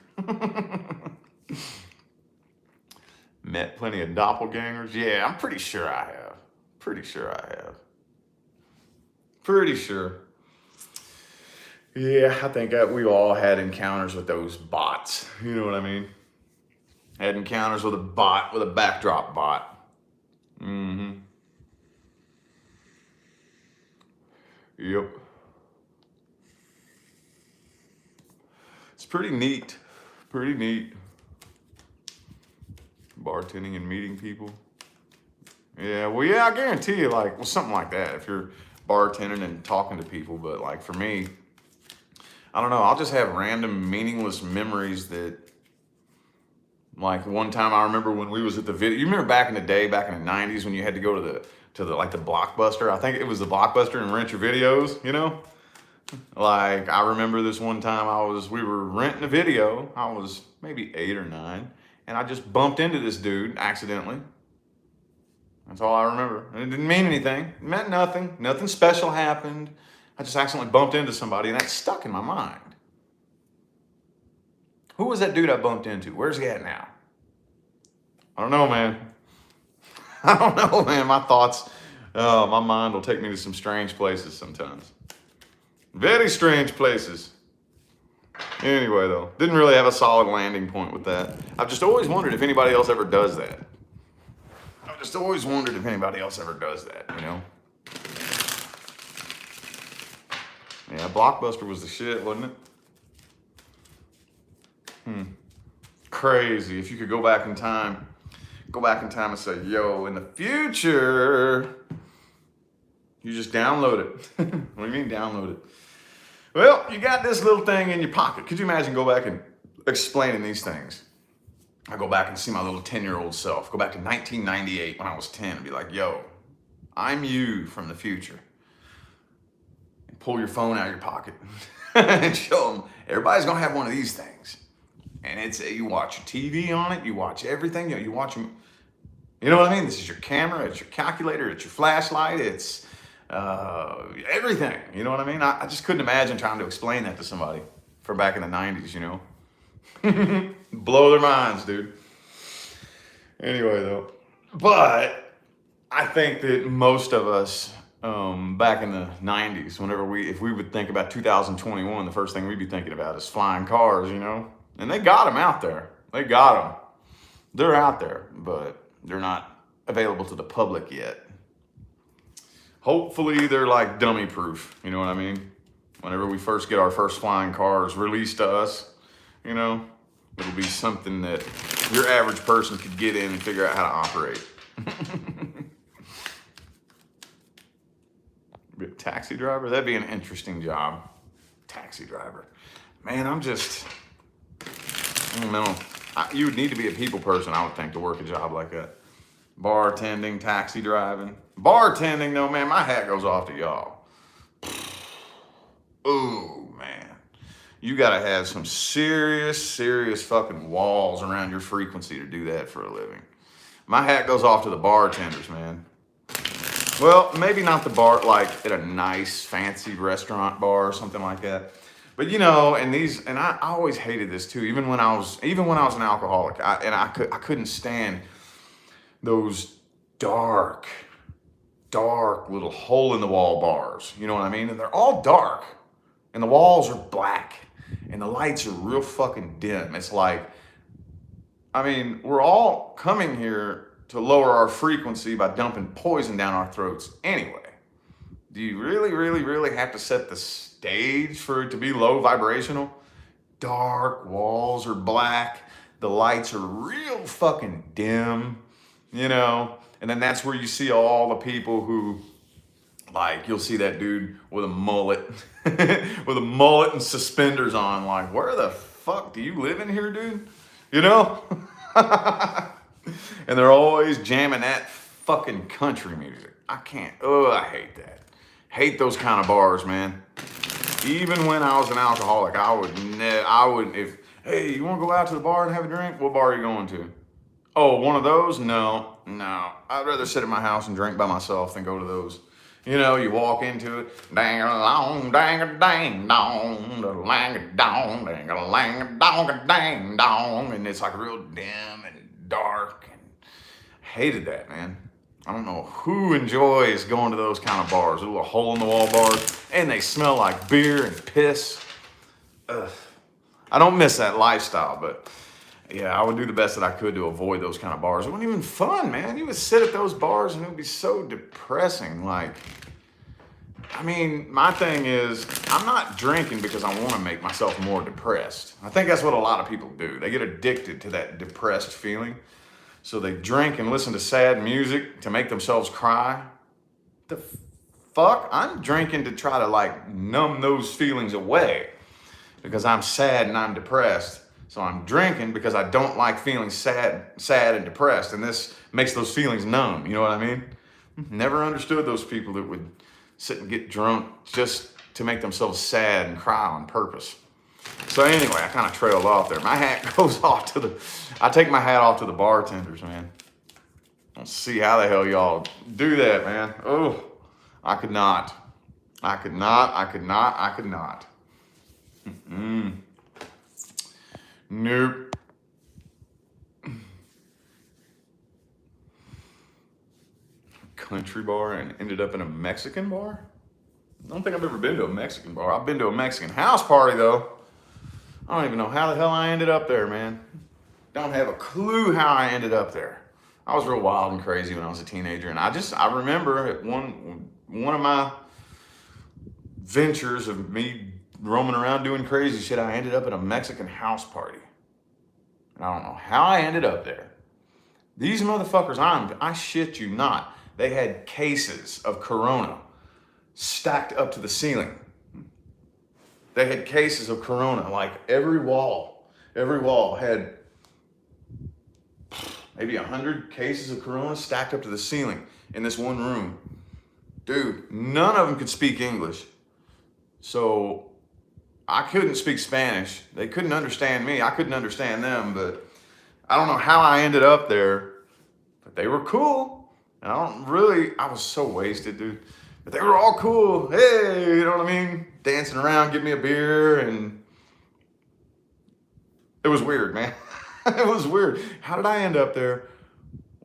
Met plenty of doppelgangers. Yeah, I'm pretty sure I have. Pretty sure. Yeah, I think we all had encounters with those bots. You know what I mean? Had encounters with a bot, with a backdrop bot. Mm-hmm. Yep. It's pretty neat. Bartending and meeting people. Yeah, well, yeah, I guarantee you, like, well, something like that, if you're bartending and talking to people. But, like, for me, I don't know, I'll just have random meaningless memories that, like, one time I remember when we was at the video, you remember back in the day, back in the 90s, when you had to go to the Blockbuster? I think it was the Blockbuster and rent your videos, you know? Like, I remember this one time we were renting a video. I was maybe 8 or 9, and I just bumped into this dude accidentally. That's all I remember. And it didn't mean anything. It meant nothing. Nothing special happened. I just accidentally bumped into somebody, and that stuck in my mind. Who was that dude I bumped into? Where's he at now? I don't know, man. My thoughts, my mind will take me to some strange places sometimes. Very strange places. Anyway, though, didn't really have a solid landing point with that. I've just always wondered if anybody else ever does that. You know? Yeah, Blockbuster was the shit, wasn't it? Crazy. If you could go back in time and say, yo, in the future, you just download it. What do you mean download it? Well, you got this little thing in your pocket. Could you imagine go back and explaining these things? I go back and see my little 10-year-old self. Go back to 1998 when I was 10 and be like, yo, I'm you from the future. And pull your phone out of your pocket and show them, everybody's going to have one of these things. And you watch your TV on it, you watch everything, you watch them. You know what I mean? This is your camera, it's your calculator, it's your flashlight, it's everything. You know what I mean? I just couldn't imagine trying to explain that to somebody from back in the 90s, you know? Blow their minds, dude. Anyway, though. But I think that most of us back in the 90s, if we would think about 2021, the first thing we'd be thinking about is flying cars, you know? And they got them out there. They got them. They're out there, but they're not available to the public yet. Hopefully they're like dummy proof, you know what I mean? Whenever we first get our first flying cars released to us, you know, it'll be something that your average person could get in and figure out how to operate. Be a taxi driver? That'd be an interesting job. Taxi driver. Man, I don't know. You would need to be a people person, I would think, to work a job like that. bartending, taxi driving. Bartending, though, man, my hat goes off to y'all. Ooh, man. You gotta have some serious fucking walls around your frequency to do that for a living. My hat goes off to the bartenders, man. Well, maybe not the bar, like at a nice, fancy restaurant bar or something like that. But you know, and I always hated this too. Even when I was an alcoholic, I couldn't stand those dark little hole in the wall bars. You know what I mean? And they're all dark, and the walls are black, and the lights are real fucking dim. It's like, I mean, we're all coming here to lower our frequency by dumping poison down our throats anyway. Do you really have to set the stage for it to be low vibrational? Dark, walls are black, the lights are real fucking dim, you know? And then that's where you see all the people who, like, you'll see that dude with a mullet, with a mullet and suspenders on, like, where the fuck do you live in here, dude? You know? And they're always jamming that fucking country music. I can't, I hate that. Hate those kind of bars, man. Even when I was an alcoholic, I would, if, hey, you want to go out to the bar and have a drink? What bar are you going to? Oh, one of those? No. I'd rather sit at my house and drink by myself than go to those. You know, you walk into it, dang-a-long, dang-a-dang-dong, da-lang-a-dong, dang-a-lang-a-dong, dang-dong, and it's like real dim and dark, and hated that, man. I don't know who enjoys going to those kind of bars, little hole-in-the-wall bars, and they smell like beer and piss. Ugh. I don't miss that lifestyle, but yeah, I would do the best that I could to avoid those kind of bars. It wasn't even fun, man. You would sit at those bars and it would be so depressing. Like, I mean, my thing is, I'm not drinking because I want to make myself more depressed. I think that's what a lot of people do. They get addicted to that depressed feeling. So they drink and listen to sad music to make themselves cry. The fuck? I'm drinking to try to like numb those feelings away because I'm sad and I'm depressed. So I'm drinking because I don't like feeling sad and depressed. And this makes those feelings numb. You know what I mean? Never understood those people that would sit and get drunk just to make themselves sad and cry on purpose. So anyway, I kind of trailed off there. My hat goes off to I take my hat off to the bartenders, man. Let's see how the hell y'all do that, man. Oh, I could not. Nope. Country bar and ended up in a Mexican bar? I don't think I've ever been to a Mexican bar. I've been to a Mexican house party though. I don't even know how the hell I ended up there, man. Don't have a clue how I ended up there. I was real wild and crazy when I was a teenager, and I remember at one of my ventures of me roaming around doing crazy shit, I ended up at a Mexican house party. And I don't know how I ended up there. These motherfuckers, I shit you not, they had cases of Corona stacked up to the ceiling. They had cases of Corona, like every wall had maybe 100 cases of Corona stacked up to the ceiling in this one room. Dude, none of them could speak English. So I couldn't speak Spanish. They couldn't understand me. I couldn't understand them, but I don't know how I ended up there, but they were cool. And I was so wasted, dude. But they were all cool. Hey, you know what I mean? Dancing around, give me a beer, and it was weird, man. It was weird. How did I end up there?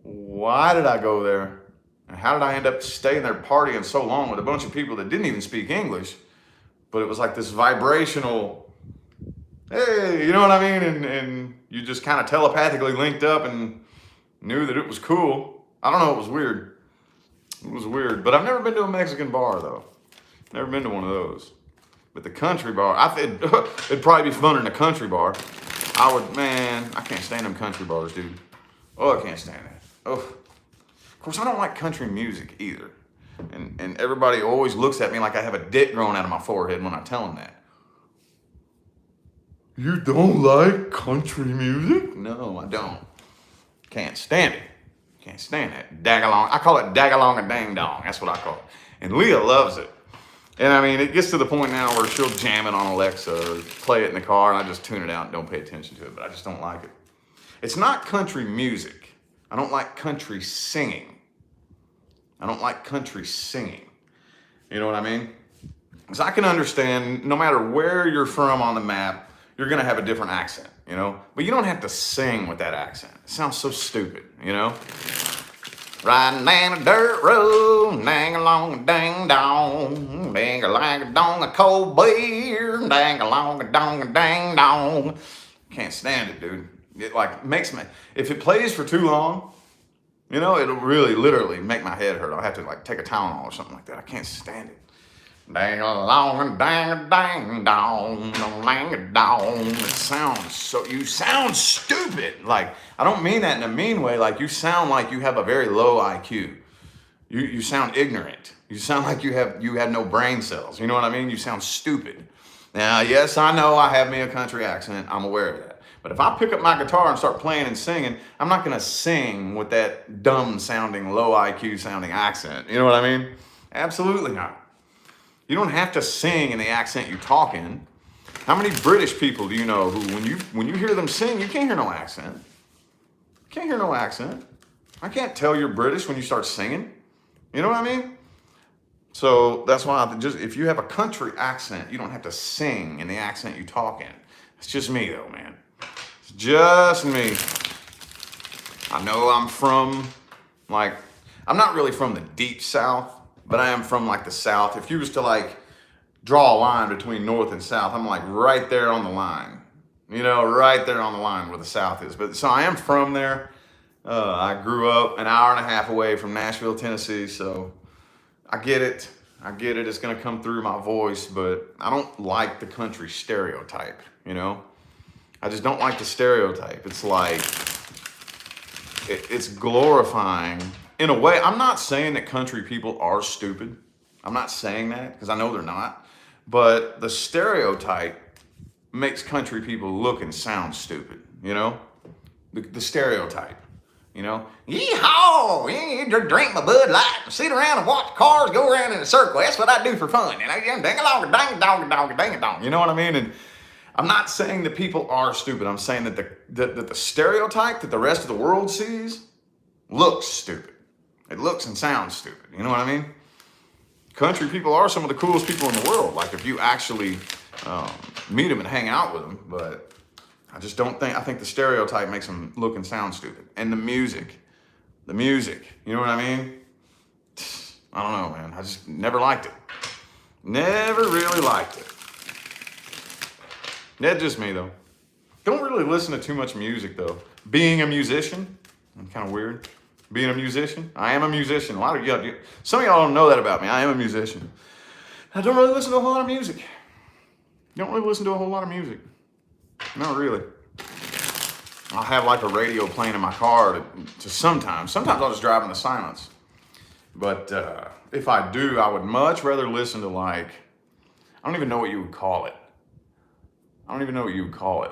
Why did I go there? And how did I end up staying there partying so long with a bunch of people that didn't even speak English? But it was like this vibrational, hey, you know what I mean? And you just kind of telepathically linked up and knew that it was cool. I don't know, it was weird. It was weird. But I've never been to a Mexican bar, though. Never been to one of those. But the country bar, it'd probably be funner than a country bar. I can't stand them country bars, dude. Oh, I can't stand that. Oh. Of course, I don't like country music either. And everybody always looks at me like I have a dick growing out of my forehead when I tell them that. You don't like country music? No, I don't. Can't stand it. Can't stand that. Dagalong. I call it dagalong and dang dong. That's what I call it. And Leah loves it. And I mean, it gets to the point now where she'll jam it on Alexa or play it in the car, and I just tune it out and don't pay attention to it, but I just don't like it. It's not country music. I don't like country singing. I don't like country singing. You know what I mean? Because I can understand no matter where you're from on the map, you're going to have a different accent, you know? But you don't have to sing with that accent. It sounds so stupid, you know? Riding down a dirt road, dang along a dang dong, dang a like a dong a cold beer, dang along a dong a dang dong. Can't stand it, dude. It like makes me, if it plays for too long, you know, it'll really literally make my head hurt. I'll have to like take a Tylenol or something like that. I can't stand it. Dang along and dang dong, dang a dong. It sounds so, you sound stupid. Like, I don't mean that in a mean way. Like, you sound like you have a very low IQ. You sound ignorant. You sound like you have no brain cells. You know what I mean? You sound stupid. Now, yes, I know I have me a country accent. I'm aware of that. But if I pick up my guitar and start playing and singing, I'm not going to sing with that dumb sounding, low IQ sounding accent. You know what I mean? Absolutely not. You don't have to sing in the accent you talk in. How many British people do you know who, when you hear them sing, you can't hear no accent? You can't hear no accent. I can't tell you're British when you start singing. You know what I mean? So that's why if you have a country accent, you don't have to sing in the accent you talk in. It's just me though, man. It's just me. I know I'm from, like, I'm not really from the deep South, but I am from like the South. If you was to like draw a line between North and South, I'm like right there on the line, you know, right there on the line where the South is. But so I am from there. I grew up an hour and a half away from Nashville, Tennessee. So I get it. I get it. It's going to come through my voice, but I don't like the country stereotype, you know, I just don't like the stereotype. It's like, it's glorifying. In a way, I'm not saying that country people are stupid. I'm not saying that because I know they're not. But the stereotype makes country people look and sound stupid, you know? The stereotype, you know? Yeehaw! You drink my Bud Light and sit around and watch cars go around in a circle. That's what I do for fun. And I dang along, dang dong, dong, dang dong. You know what I mean? And I'm not saying that people are stupid. I'm saying that the stereotype that the rest of the world sees looks stupid. It looks and sounds stupid. You know what I mean? Country people are some of the coolest people in the world. Like if you actually meet them and hang out with them. But I just don't think, I think the stereotype makes them look and sound stupid. And the music, you know what I mean? I don't know, man. I just never liked it. Never really liked it. That's just me though. Don't really listen to too much music though. Being a musician, I'm kind of weird. Being a musician, I am a musician. A lot of y'all, some of y'all don't know that about me. I am a musician. I don't really listen to a whole lot of music. Don't really listen to a whole lot of music. Not really. I'll have like a radio playing in my car to sometimes. Sometimes I'll just drive in the silence. But if I do, I would much rather listen to like, I don't even know what you would call it.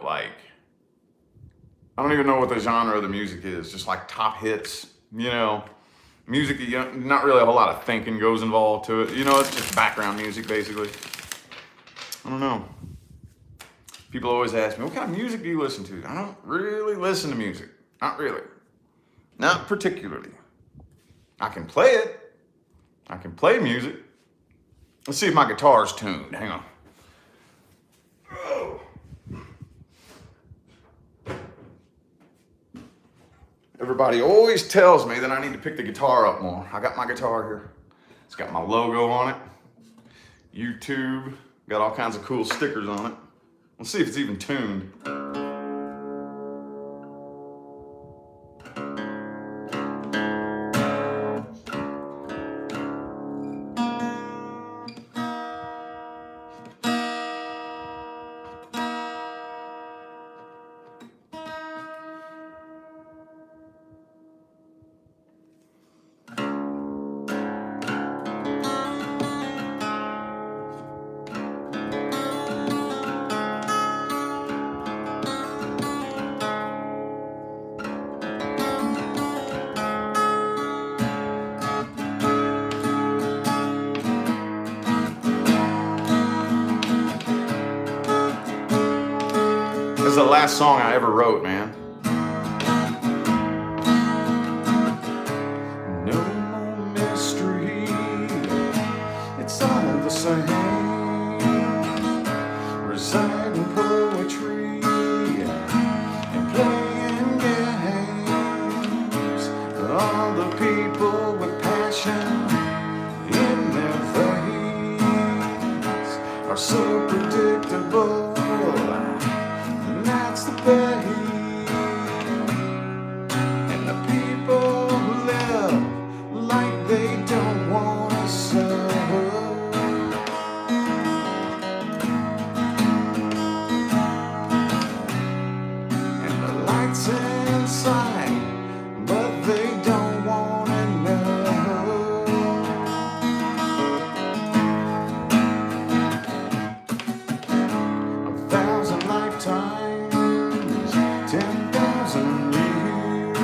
Like, I don't even know what the genre of the music is. Just like top hits, you know, music that not really a whole lot of thinking goes involved to it. You know, it's just background music basically. I don't know. People always ask me, what kind of music do you listen to? I don't really listen to music. Not really. Not particularly. I can play it. I can play music. Let's see if my guitar's tuned. Hang on. Oh. Everybody always tells me that I need to pick the guitar up more. I got my guitar here. It's got my logo on it. YouTube. Got all kinds of cool stickers on it. Let's see if it's even tuned. is the last song I ever wrote, man. No more mystery, it's all the same. Reciting poetry and playing games. All the people with passion in their veins are so predictable. That's the pain. And the people who live like they don't want to suffer. And the lights inside, but they don't want to know. A thousand lifetimes, 10,000 years,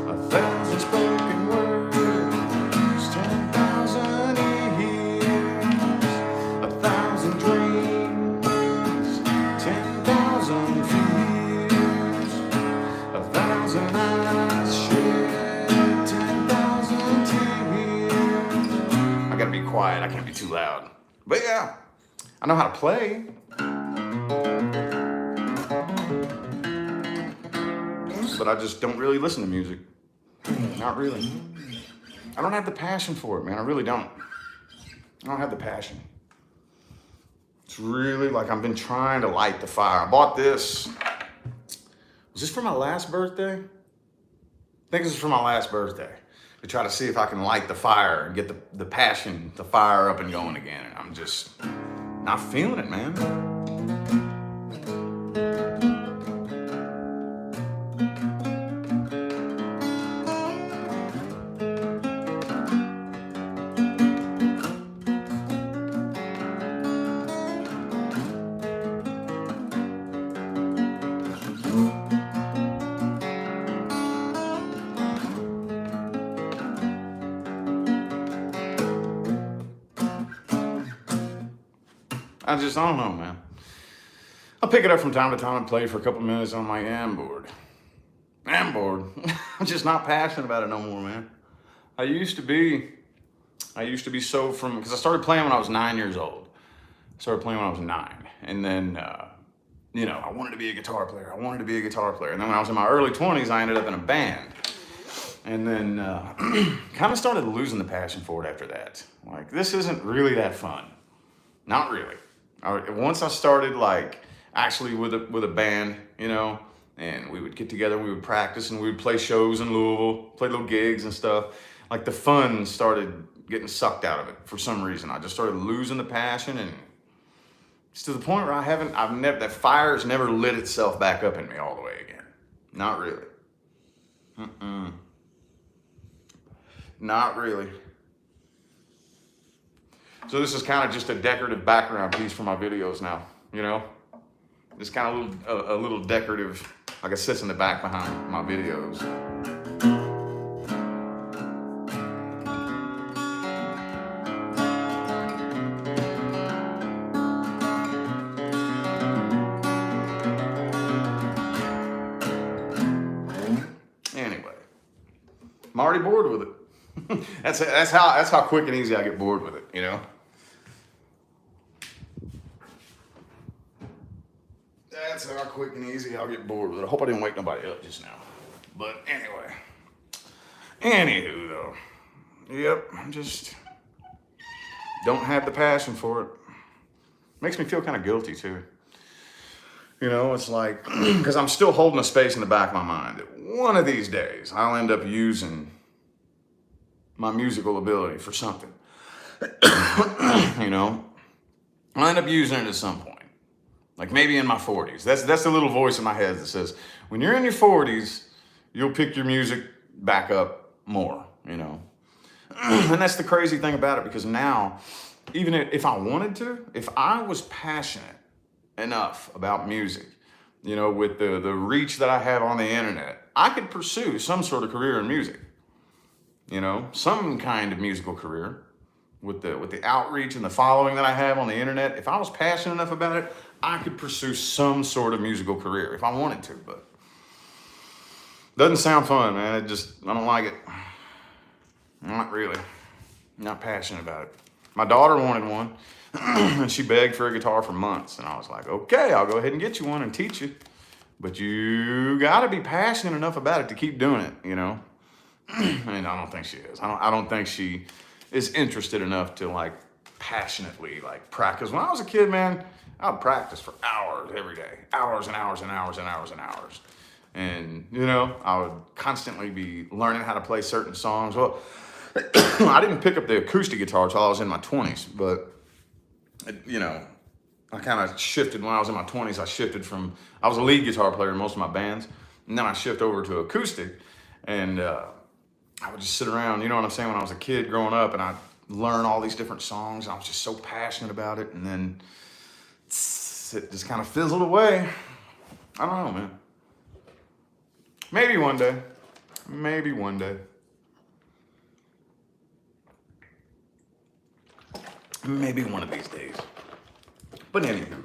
1,000 spoken words, 10,000 years, 1,000 dreams, 10,000 fears, 1,000 eyes shed, 10,000 tears. I gotta be quiet, I can't be too loud. But yeah, I know how to play. But I just don't really listen to music. Not really. I don't have the passion for it, man. I really don't. I don't have the passion. It's really like I've been trying to light the fire. I bought this. Was this for my last birthday? I think this is for my last birthday. To try to see if I can light the fire and get the passion, the fire up and going again. And I'm just not feeling it, man. I don't know, man. I'll pick it up from time to time and play for a couple minutes on my am board. I'm bored. I'm just not passionate about it no more, man. I used to be so because I started playing when I was 9 years old. I started playing when I was 9. And then, I wanted to be a guitar player. And then when I was in my early 20s, I ended up in a band. And then kind of started losing the passion for it after that. Like, this isn't really that fun. Not really. Once I started actually with a band, and we would get together and we would practice and we would play shows in Louisville, play little gigs and stuff. Like the fun started getting sucked out of it for some reason. I just started losing the passion, and it's to the point where that fire's never lit itself back up in me all the way again. Not really. Not really. So this is kind of just a decorative background piece for my videos now, Just kind of a little decorative, like it sits in the back behind my videos. Anyway, I'm already bored with it. That's how quick and easy I get bored with it, That's how quick and easy I'll get bored with it. I hope I didn't wake nobody up just now. But anyway. Anywho, though. Yep, I just don't have the passion for it. Makes me feel kind of guilty, too. It's like, because I'm still holding a space in the back of my mind that one of these days I'll end up using my musical ability for something. I'll end up using it at some point. Like maybe in my 40s. That's the little voice in my head that says, when you're in your 40s, you'll pick your music back up more, And that's the crazy thing about it, because now, even if I wanted to, if I was passionate enough about music, with the reach that I have on the internet, I could pursue some sort of career in music. Some kind of musical career with the outreach and the following that I have on the internet. If I was passionate enough about it, I could pursue some sort of musical career if I wanted to, but doesn't sound fun, man. I don't like it. Not really. Not passionate about it. My daughter wanted one, and she begged for a guitar for months, and I was like, okay, I'll go ahead and get you one and teach you. But you gotta be passionate enough about it to keep doing it, you know? And I don't think she is. I don't think she is interested enough to like passionately like practice. When I was a kid, man, I would practice for hours every day. Hours and hours and hours and hours and hours. And, you know, I would constantly be learning how to play certain songs. Well, I didn't pick up the acoustic guitar until I was in my 20s, but, you know, I kind of shifted when I was in my 20s. I was a lead guitar player in most of my bands, and then I shifted over to acoustic, and I would just sit around, you know what I'm saying, when I was a kid growing up, and I'd learn all these different songs, and I was just so passionate about it, and then it just kind of fizzled away. I don't know, man. Maybe one day. Maybe one day. Maybe one of these days. But anywho.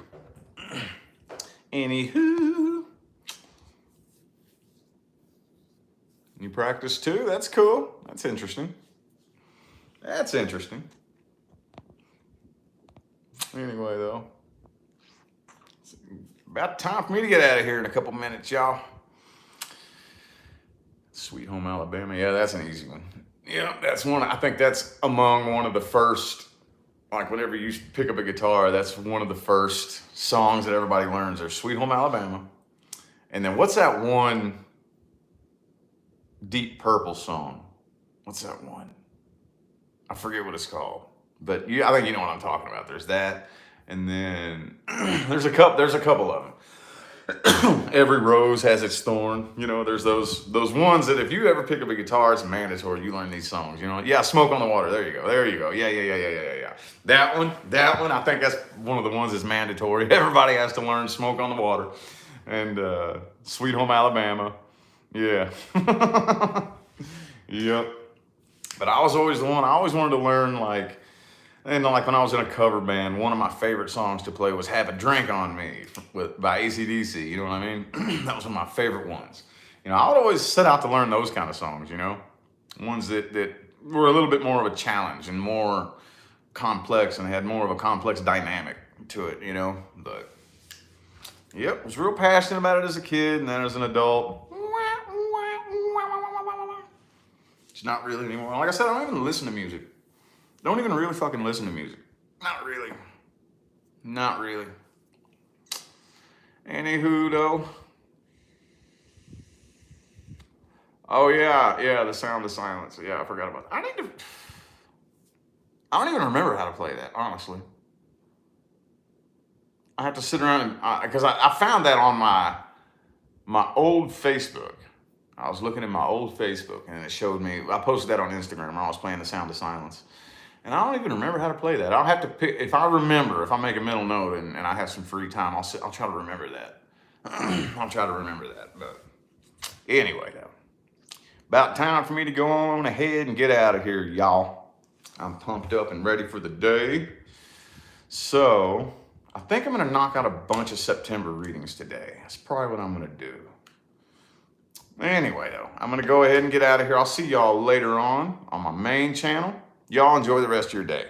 You practice too? That's cool. That's interesting. Anyway, though, it's about time for me to get out of here in a couple minutes, y'all. Sweet Home Alabama. Yeah, that's an easy one. Yeah, that's one. I think that's among one of the first, like whenever you pick up a guitar, that's one of the first songs that everybody learns. There's Sweet Home Alabama. And then what's that one Deep Purple song? What's that one? I forget what it's called. But I think you know what I'm talking about. There's that. And then there's a couple of them. Every rose has its thorn. You know, there's those ones that if you ever pick up a guitar, it's mandatory. You learn these songs. You know, yeah, Smoke on the Water. There you go. Yeah. That one. I think that's one of the ones that's mandatory. Everybody has to learn Smoke on the Water, and Sweet Home Alabama. Yeah. Yep. But I was always the one. I always wanted to learn like. And like when I was in a cover band, one of my favorite songs to play was Have a Drink on Me by AC/DC, you know what I mean? That was one of my favorite ones. You know, I would always set out to learn those kind of songs, you know? Ones that were a little bit more of a challenge and more complex and had more of a complex dynamic to it, you know? But, yep, was real passionate about it as a kid, and then as an adult, it's not really anymore. Like I said, I don't even listen to music. Don't even really fucking listen to music. Not really. Anywho, though. Oh, yeah, The Sound of Silence. Yeah, I forgot about that. I don't even remember how to play that, honestly. I have to sit around and, because I found that on my old Facebook. I was looking at my old Facebook, and it showed me, I posted that on Instagram when I was playing The Sound of Silence. And I don't even remember how to play that. I'll have to pick, if I make a mental note and I have some free time, I'll try to remember that. I'll try to remember that. But anyway, though, about time for me to go on ahead and get out of here, y'all. I'm pumped up and ready for the day. So I think I'm going to knock out a bunch of September readings today. That's probably what I'm going to do. Anyway, though, I'm going to go ahead and get out of here. I'll see y'all later on my main channel. Y'all enjoy the rest of your day.